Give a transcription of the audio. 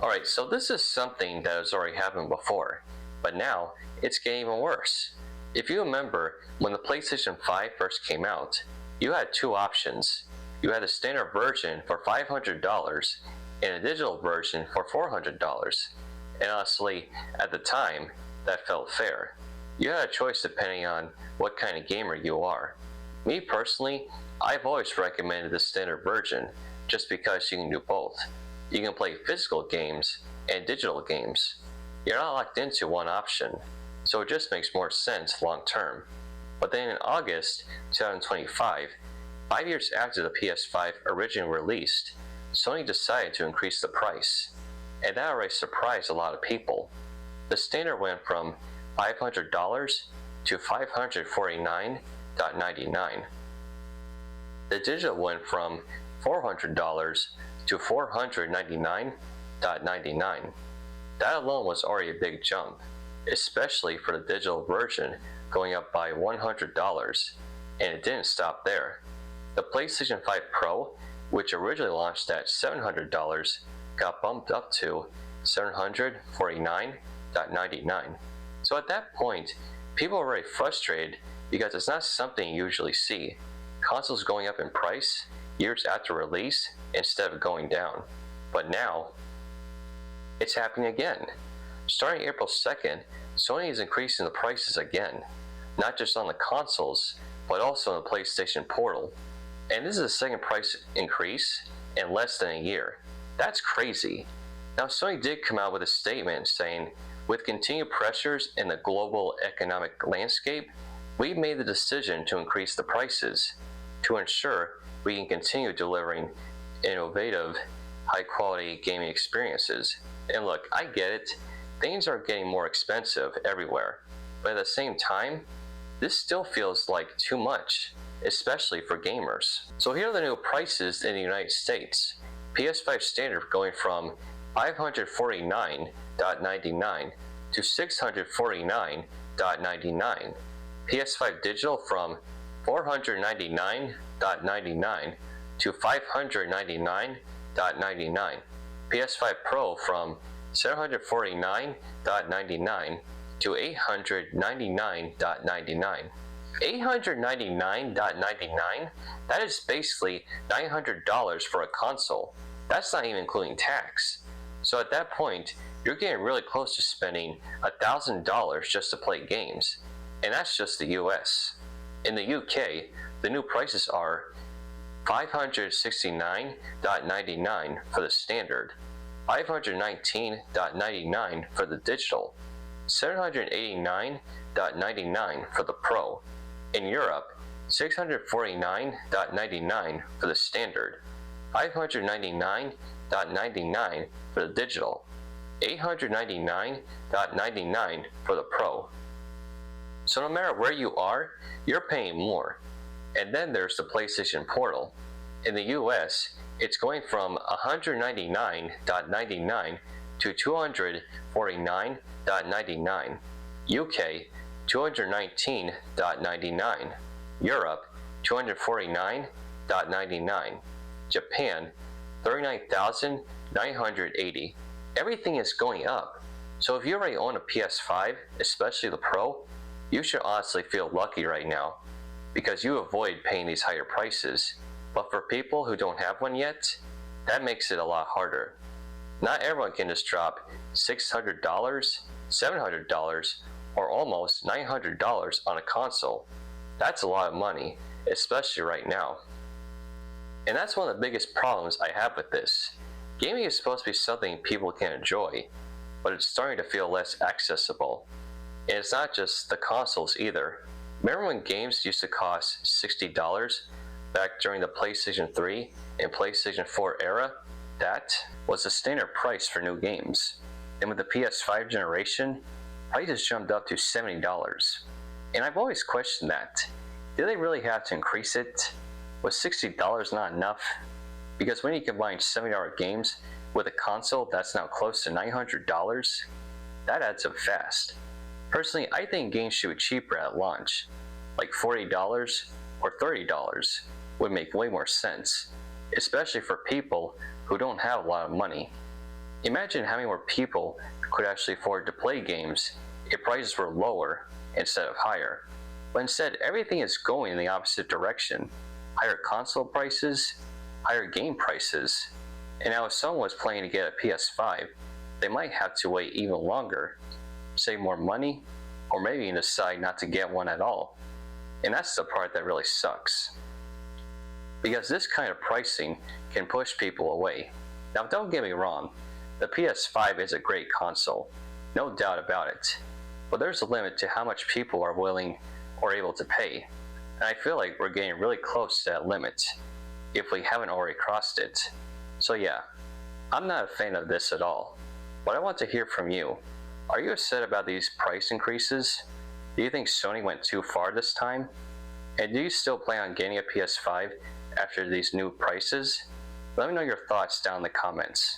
Alright, so this is something that has already happened before, but now it's getting even worse. If you remember, when the PlayStation 5 first came out, you had two options. You had a standard version for $500 and a digital version for $400. And honestly, at the time, that felt fair. You had a choice depending on what kind of gamer you are. Me personally, I've always recommended the standard version just because you can do both. You can play physical games and digital games. You're not locked into one option, so it just makes more sense long term. But then in August 2025, 5 years after the PS5 originally released, Sony decided to increase the price, and that already surprised a lot of people. The standard went from $500 to $549.99. The digital went from $400 to $499.99. That alone was already a big jump, especially for the digital version going up by $100, and it didn't stop there. The PlayStation 5 Pro, which originally launched at $700, got bumped up to $749.99. So at that point, people were already frustrated because it's not something you usually see. Consoles going up in price years after release instead of going down. But now, it's happening again. Starting April 2nd, Sony is increasing the prices again, not just on the consoles, but also on the PlayStation Portal. And this is the second price increase in less than a year. That's crazy. Now, Sony did come out with a statement saying, with continued pressures in the global economic landscape, we've made the decision to increase the prices to ensure we can continue delivering innovative, high-quality gaming experiences. And look, I get it. Things are getting more expensive everywhere. But at the same time, this still feels like too much, especially for gamers. So here are the new prices in the United States. PS5 standard going from $549.99 to $649.99. PS5 digital from $499.99 to $599.99. PS5 Pro from $749.99 to $899.99. $899.99? That is basically $900 for a console. That's not even including tax. So at that point, you're getting really close to spending $1,000 just to play games. And that's just the US. In the UK, the new prices are $569.99 for the standard, $519.99 for the digital, $789.99 for the Pro. In Europe, $649.99 for the standard, $599.99 for the digital, $899.99 for the Pro. So no matter where you are, you're paying more. And then there's the PlayStation Portal. In the US, it's going from $199.99 to $249.99. UK, $219.99. Europe, $249.99. Japan, $39,980. Everything is going up. So if you already own a PS5, especially the Pro, you should honestly feel lucky right now because you avoid paying these higher prices. But for people who don't have one yet, that makes it a lot harder. Not everyone can just drop $600, $700, or almost $900 on a console. That's a lot of money, especially right now. And that's one of the biggest problems I have with this. Gaming is supposed to be something people can enjoy, but it's starting to feel less accessible. And it's not just the consoles either. Remember when games used to cost $60 back during the PlayStation 3 and PlayStation 4 era? That was the standard price for new games. And with the PS5 generation, prices jumped up to $70. And I've always questioned that. Did they really have to increase it? Was $60 not enough? Because when you combine $70 games with a console that's now close to $900, that adds up fast. Personally, I think games should be cheaper at launch, like $40 or $30 would make way more sense, especially for people who don't have a lot of money. Imagine how many more people could actually afford to play games if prices were lower instead of higher. But instead, everything is going in the opposite direction. Higher console prices, higher game prices. And now if someone was planning to get a PS5, they might have to wait even longer, save more money, or maybe even decide not to get one at all. And that's the part that really sucks. Because this kind of pricing can push people away. Now don't get me wrong, the PS5 is a great console, no doubt about it. But there's a limit to how much people are willing or able to pay. And I feel like we're getting really close to that limit, if we haven't already crossed it. So yeah, I'm not a fan of this at all. But I want to hear from you. Are you upset about these price increases? Do you think Sony went too far this time? And do you still plan on getting a PS5 after these new prices? Let me know your thoughts down in the comments.